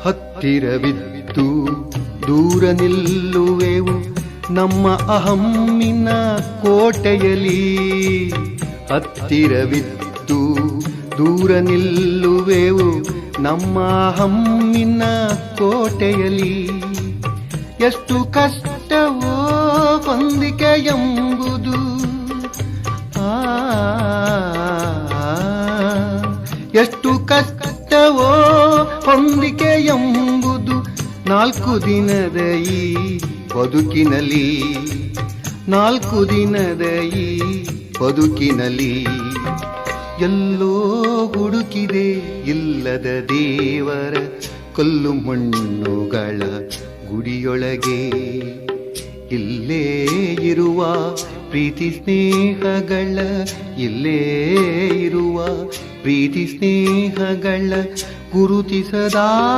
ಹತ್ತಿರವಿದ್ದು ದೂರ ನಿಲ್ಲುವೆವು ನಮ್ಮ ಅಹಮ್ಮಿನ ಕೋಟೆಯಲಿ. ಹತ್ತಿರವಿದ್ದು ದೂರ ನಿಲ್ಲುವೆವು ನಮ್ಮ ಅಹಮ್ಮಿನ ಕೋಟೆಯಲಿ. ಎಷ್ಟು ಕಷ್ಟವೋ ಹೊಂದಿಕೆ ಎಂಬುದು, ಎಷ್ಟು ಕಷ್ಟವೋ ಹೊಂದಿಕೆ ಎಂಬುದು 4 ದಿನದ ಈ ಬದುಕಿನಲ್ಲಿ, 4 ದಿನದ ಈ ಬದುಕಿನಲ್ಲಿ. ಎಲ್ಲೋ ಹುಡುಕಿದೆ ಇಲ್ಲದ ದೇವರ ಕಲ್ಲು ಮಣ್ಣುಗಳ ಗುಡಿಯೊಳಗೆ. ಇಲ್ಲೇ ಇರುವ ಪ್ರೀತಿ ಸ್ನೇಹಗಳ, ಇಲ್ಲೇ ಇರುವ ಪ್ರೀತಿ ಸ್ನೇಹಗಳ ಗುರುತಿಸದ